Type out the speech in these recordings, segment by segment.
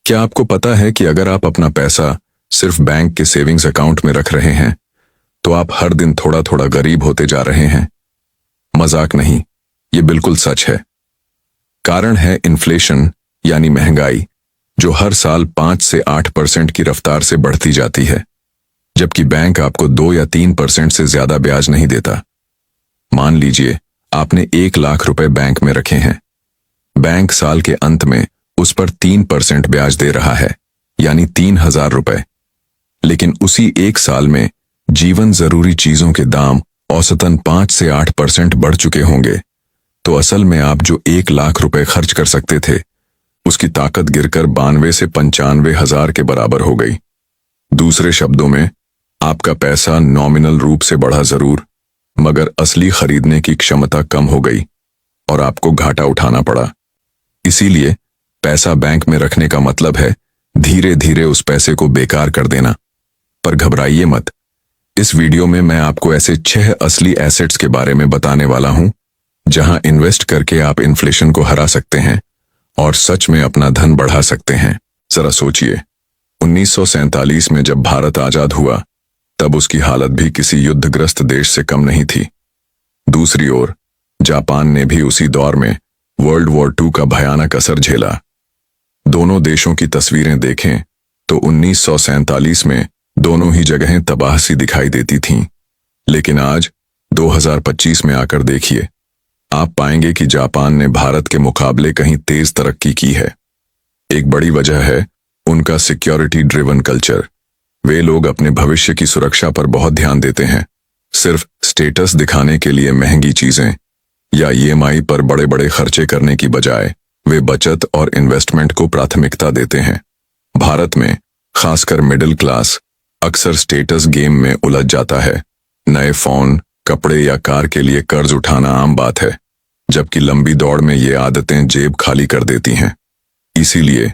क्या आपको पता है कि अगर आप अपना पैसा सिर्फ बैंक के सेविंग्स अकाउंट में रख रहे हैं तो आप हर दिन थोड़ा थोड़ा गरीब होते जा रहे हैं? मजाक नहीं, ये बिल्कुल सच है। कारण है इन्फ्लेशन यानी महंगाई, जो हर साल 5 से 8% की रफ्तार से बढ़ती जाती है, जबकि बैंक आपको 2 या 3% से ज्यादा ब्याज नहीं देता। मान लीजिए आपने 1 लाख रुपए बैंक में रखे हैं। बैंक साल के अंत में उस पर 3% ब्याज दे रहा है, यानी 3,000 रुपए। लेकिन उसी 1 साल में जीवन जरूरी चीजों के दाम औसतन 5 से 8% बढ़ चुके होंगे। तो असल में आप जो 1 लाख रुपए खर्च कर सकते थे, उसकी ताकत गिरकर 92 से 95,000 के बराबर हो गई। दूसरे शब्दों में, आपका पैसा नॉमिनल रूप से बढ़ा जरूर, मगर असली खरीदने की क्षमता कम हो गई और आपको घाटा उठाना पड़ा। इसीलिए पैसा बैंक में रखने का मतलब है धीरे धीरे उस पैसे को बेकार कर देना। पर घबराइए मत, इस वीडियो में मैं आपको ऐसे 6 असली एसेट्स के बारे में बताने वाला हूं जहां इन्वेस्ट करके आप इन्फ्लेशन को हरा सकते हैं और सच में अपना धन बढ़ा सकते हैं। जरा सोचिए, 1947 में जब भारत आजाद हुआ तब उसकी हालत भी किसी युद्धग्रस्त देश से कम नहीं थी। दूसरी ओर जापान ने भी उसी दौर में वर्ल्ड वॉर 2 का भयानक असर झेला। दोनों देशों की तस्वीरें देखें तो 1947 में दोनों ही जगहें तबाह सी दिखाई देती थीं। लेकिन आज 2025 में आकर देखिए, आप पाएंगे कि जापान ने भारत के मुकाबले कहीं तेज तरक्की की है। एक बड़ी वजह है उनका सिक्योरिटी ड्रिवन कल्चर। वे लोग अपने भविष्य की सुरक्षा पर बहुत ध्यान देते हैं। सिर्फ स्टेटस दिखाने के लिए महंगी चीजें या ईएमआई पर बड़े बड़े खर्चे करने की बजाय वे बचत और इन्वेस्टमेंट को प्राथमिकता देते हैं। भारत में खासकर मिडिल क्लास अक्सर स्टेटस गेम में उलझ जाता है। नए फोन, कपड़े या कार के लिए कर्ज उठाना आम बात है, जबकि लंबी दौड़ में ये आदतें जेब खाली कर देती हैं। इसीलिए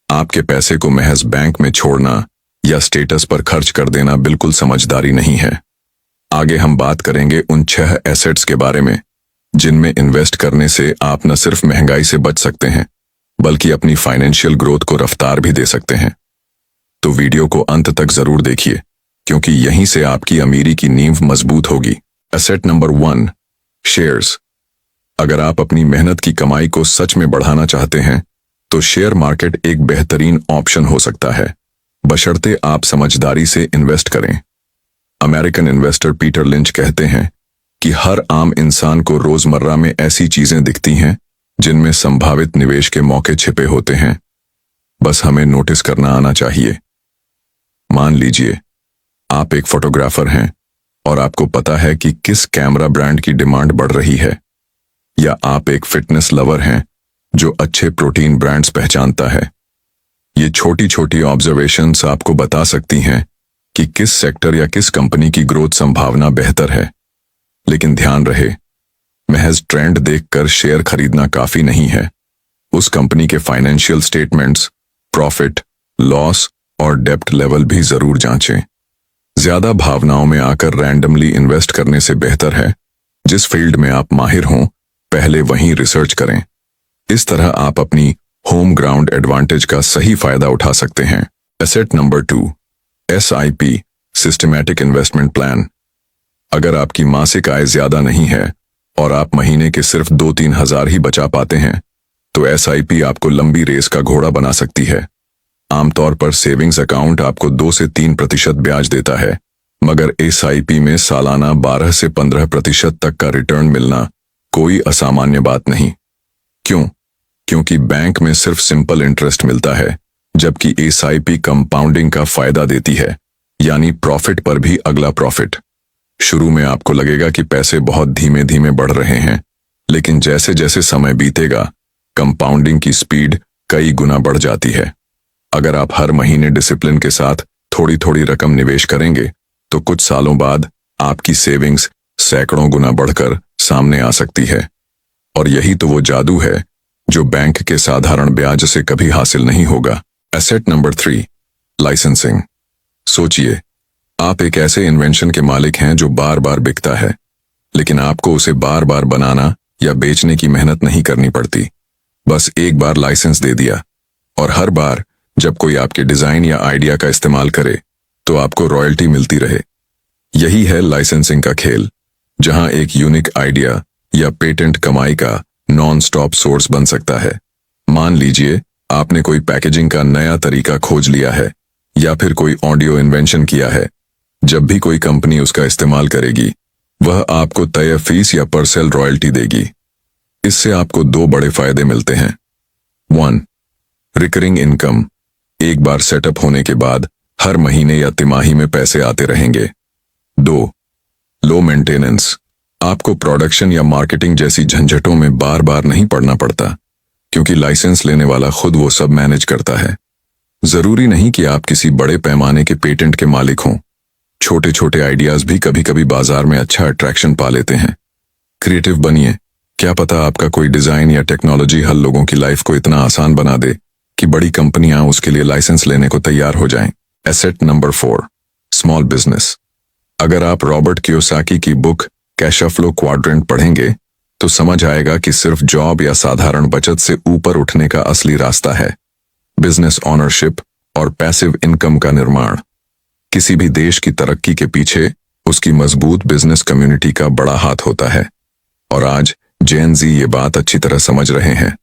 आपके पैसे को महज बैंक में छोड़ना या स्टेटस पर खर्च कर देना बिल्कुल समझदारी नहीं है। आगे हम बात करेंगे उन 6 एसेट्स के बारे में जिनमें इन्वेस्ट करने से आप न सिर्फ महंगाई से बच सकते हैं, बल्कि अपनी फाइनेंशियल ग्रोथ को रफ्तार भी दे सकते हैं। तो वीडियो को अंत तक जरूर देखिए, क्योंकि यहीं से आपकी अमीरी की नींव मजबूत होगी। Asset number 1, shares. अगर आप अपनी मेहनत की कमाई को सच में बढ़ाना चाहते हैं तो शेयर मार्केट एक बेहतरीन ऑप्शन हो सकता है, बशर्ते आप समझदारी से इन्वेस्ट करें। अमेरिकन इन्वेस्टर पीटर लिंच कहते हैं कि हर आम इंसान को रोजमर्रा में ऐसी चीजें दिखती हैं जिनमें संभावित निवेश के मौके छिपे होते हैं, बस हमें नोटिस करना आना चाहिए। मान लीजिए आप एक फोटोग्राफर हैं और आपको पता है कि किस कैमरा ब्रांड की डिमांड बढ़ रही है, या आप एक फिटनेस लवर हैं जो अच्छे प्रोटीन ब्रांड्स पहचानता है। ये छोटी छोटी ऑब्जर्वेशंस आपको बता सकती हैं कि किस सेक्टर या किस कंपनी की ग्रोथ संभावना बेहतर है। लेकिन ध्यान रहे, महज ट्रेंड देखकर शेयर खरीदना काफी नहीं है। उस कंपनी के फाइनेंशियल स्टेटमेंट्स, प्रॉफिट, लॉस और डेप्ट लेवल भी जरूर जांचें। ज्यादा भावनाओं में आकर रैंडमली इन्वेस्ट करने से बेहतर है जिस फील्ड में आप माहिर हों, पहले वहीं रिसर्च करें। इस तरह आप अपनी होम ग्राउंड एडवांटेज का सही फायदा उठा सकते हैं। Asset number 2, SIP, systematic investment plan. अगर आपकी मासिक आय ज्यादा नहीं है और आप महीने के सिर्फ 2-3 हजार ही बचा पाते हैं, तो SIP आपको लंबी रेस का घोड़ा बना सकती है। आमतौर पर सेविंग्स अकाउंट आपको 2 से 3% ब्याज देता है, मगर SIP में सालाना 12 से 15% तक का रिटर्न मिलना कोई असामान्य बात नहीं। क्यों? क्योंकि बैंक में सिर्फ सिंपल इंटरेस्ट मिलता है, जबकि SIP कंपाउंडिंग का फायदा देती है, यानी प्रॉफिट पर भी अगला प्रॉफिट। शुरू में आपको लगेगा कि पैसे बहुत धीमे धीमे बढ़ रहे हैं, लेकिन जैसे जैसे समय बीतेगा कंपाउंडिंग की स्पीड कई गुना बढ़ जाती है। अगर आप हर महीने डिसिप्लिन के साथ थोड़ी थोड़ी रकम निवेश करेंगे तो कुछ सालों बाद आपकी सेविंग्स सैकड़ों गुना बढ़कर सामने आ सकती है। और यही तो वो जादू है जो बैंक के साधारण ब्याज से कभी हासिल नहीं होगा। Asset number 3, licensing. सोचिए, आप एक ऐसे इन्वेंशन के मालिक हैं जो बार बार बिकता है, लेकिन आपको उसे बार बार बनाना या बेचने की मेहनत नहीं करनी पड़ती। बस एक बार लाइसेंस दे दिया और हर बार जब कोई आपके डिजाइन या आइडिया का इस्तेमाल करे तो आपको रॉयल्टी मिलती रहे। यही है लाइसेंसिंग का खेल, जहां एक यूनिक आइडिया या पेटेंट कमाई का नॉन स्टॉप सोर्स बन सकता है। मान लीजिए आपने कोई पैकेजिंग का नया तरीका खोज लिया है या फिर कोई ऑडियो इन्वेंशन किया है। जब भी कोई कंपनी उसका इस्तेमाल करेगी, वह आपको तय फीस या परसेल रॉयल्टी देगी। इससे आपको दो बड़े फायदे मिलते हैं। 1. रिकरिंग इनकम, एक बार सेटअप होने के बाद हर महीने या तिमाही में पैसे आते रहेंगे। 2. लो मेंटेनेंस, आपको प्रोडक्शन या मार्केटिंग जैसी झंझटों में बार बार नहीं पड़ना पड़ता, क्योंकि लाइसेंस लेने वाला खुद वो सब मैनेज करता है। जरूरी नहीं कि आप किसी बड़े पैमाने के पेटेंट के मालिक हों। छोटे छोटे आइडियाज भी कभी कभी बाजार में अच्छा अट्रैक्शन पा लेते हैं। क्रिएटिव बनिए, क्या पता आपका कोई डिजाइन या टेक्नोलॉजी हर लोगों की लाइफ को इतना आसान बना दे कि बड़ी कंपनियां उसके लिए लाइसेंस लेने को तैयार हो जाएं। Asset number 4, small business. अगर आप रॉबर्ट कियोसाकी की बुक कैश फ्लो क्वाड्रेंट पढ़ेंगे तो समझ आएगा कि सिर्फ जॉब या साधारण बचत से ऊपर उठने का असली रास्ता है बिजनेस ऑनरशिप और पैसिव इनकम का निर्माण। किसी भी देश की तरक्की के पीछे उसकी मजबूत बिजनेस कम्युनिटी का बड़ा हाथ होता है, और आज जेन जी ये बात अच्छी तरह समझ रहे हैं।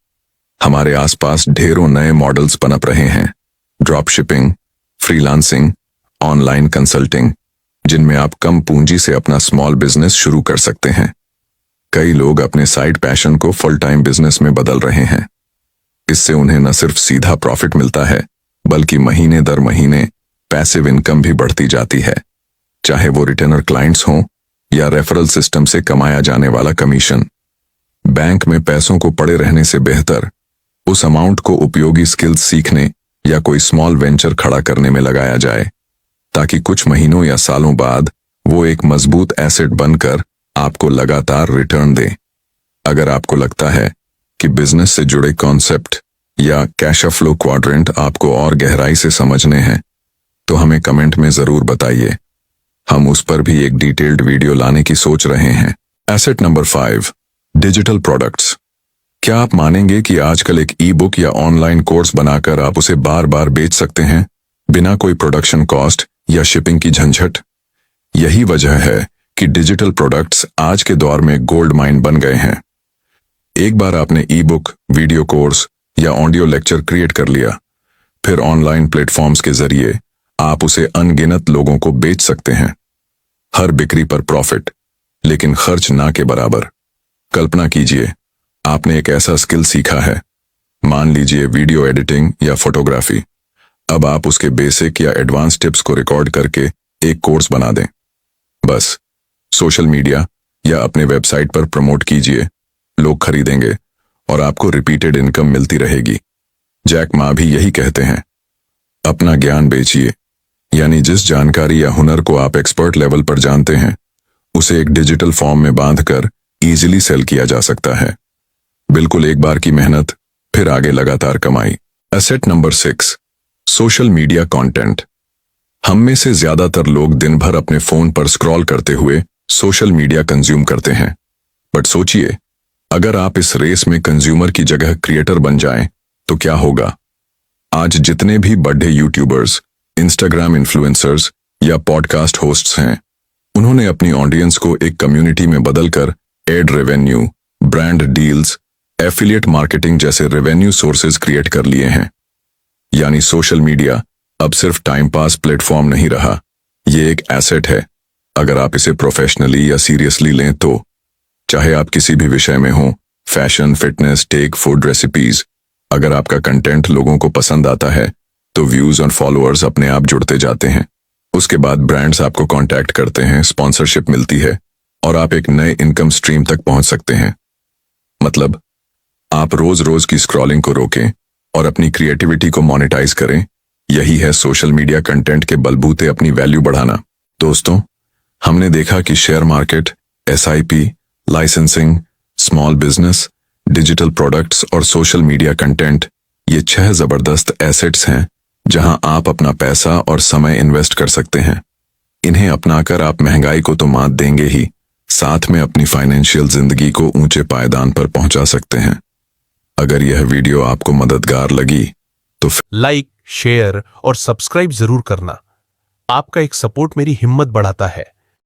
हमारे आसपास ढेरों नए मॉडल्स पनप रहे हैं, drop shipping, freelancing, online consulting, जिनमें आप कम पूंजी से अपना स्मॉल बिजनेस शुरू कर सकते हैं। कई लोग अपने साइड पैशन को फुल टाइम बिजनेस में बदल रहे हैं। इससे उन्हें न सिर्फ सीधा प्रॉफिट मिलता है, बल्कि महीने दर महीने पैसिव इनकम भी बढ़ती जाती है, चाहे वो रिटेनर क्लाइंट्स हों या रेफरल सिस्टम से कमाया जाने वाला कमीशन। बैंक में पैसों को पड़े रहने से बेहतर उस अमाउंट को उपयोगी स्किल्स सीखने या कोई स्मॉल वेंचर खड़ा करने में लगाया जाए, ताकि कुछ महीनों या सालों बाद वो एक मजबूत एसेट बनकर आपको लगातार रिटर्न दे। अगर आपको लगता है कि बिजनेस से जुड़े कॉन्सेप्ट या कैश फ्लो क्वाड्रेंट आपको और गहराई से समझने हैं, तो हमें कमेंट में जरूर बताइए। हम उस पर भी एक डिटेल्ड वीडियो लाने की सोच रहे हैं। Asset number 5, digital products. क्या आप मानेंगे कि आजकल एक ई बुक या ऑनलाइन कोर्स बनाकर आप उसे बार बार बेच सकते हैं, बिना कोई प्रोडक्शन कॉस्ट या शिपिंग की झंझट? यही वजह है कि डिजिटल प्रोडक्ट्स आज के दौर में गोल्ड माइन बन गए हैं। एक बार आपने ई बुक, वीडियो कोर्स या ऑडियो लेक्चर क्रिएट कर लिया, फिर ऑनलाइन प्लेटफॉर्म्स के जरिए आप उसे अनगिनत लोगों को बेच सकते हैं। हर बिक्री पर प्रॉफिट, लेकिन खर्च ना के बराबर। कल्पना कीजिए, आपने एक ऐसा स्किल सीखा है, मान लीजिए वीडियो एडिटिंग या फोटोग्राफी। अब आप उसके बेसिक या एडवांस टिप्स को रिकॉर्ड करके एक कोर्स बना दें। बस सोशल मीडिया या अपने वेबसाइट पर प्रमोट कीजिए, लोग खरीदेंगे और आपको रिपीटेड इनकम मिलती रहेगी। जैक मा भी यही कहते हैं, अपना ज्ञान बेचिए, यानी जिस जानकारी या हुनर को आप एक्सपर्ट लेवल पर जानते हैं, उसे एक डिजिटल फॉर्म में बांधकर इजीली सेल किया जा सकता है। बिल्कुल एक बार की मेहनत, फिर आगे लगातार कमाई। Asset number 6, social media content. हम में से ज्यादातर लोग दिन भर अपने फोन पर स्क्रॉल करते हुए सोशल मीडिया कंज्यूम करते हैं। बट सोचिए, अगर आप इस रेस में कंज्यूमर की जगह क्रिएटर बन जाएं, तो क्या होगा? आज जितने भी बड़े यूट्यूबर्स, इंस्टाग्राम इन्फ्लुएंसर्स या पॉडकास्ट होस्ट्स हैं, उन्होंने अपनी ऑडियंस को एक कम्युनिटी में बदलकर ad revenue, brand deals, affiliate marketing जैसे रेवेन्यू सोर्सेज क्रिएट कर लिए हैं। यानी सोशल मीडिया अब सिर्फ टाइम पास प्लेटफॉर्म नहीं रहा, ये एक एसेट है। अगर आप इसे प्रोफेशनली या सीरियसली लें तो, चाहे आप किसी भी विषय में हो, fashion, fitness, tech, food, recipes, अगर आपका कंटेंट लोगों को पसंद आता है तो व्यूज और फॉलोअर्स अपने आप जुड़ते जाते हैं। उसके बाद ब्रांड्स आपको कांटेक्ट करते हैं, स्पॉन्सरशिप मिलती है और आप एक नए इनकम स्ट्रीम तक पहुंच सकते हैं। मतलब आप रोज रोज की स्क्रॉलिंग को रोकें और अपनी क्रिएटिविटी को मोनेटाइज करें। यही है सोशल मीडिया कंटेंट के बलबूते अपनी वैल्यू बढ़ाना। दोस्तों, हमने देखा कि share market, SIP, licensing, small business, digital products और सोशल मीडिया कंटेंट, ये 6 जबरदस्त एसेट्स हैं जहां आप अपना पैसा और समय इन्वेस्ट कर सकते हैं। इन्हें अपनाकर आप महंगाई को तो मात देंगे ही, साथ में अपनी फाइनेंशियल जिंदगी को ऊंचे पायदान पर पहुंचा सकते हैं। अगर यह वीडियो आपको मददगार लगी तो लाइक, शेयर और सब्सक्राइब जरूर करना। आपका एक सपोर्ट मेरी हिम्मत बढ़ाता है।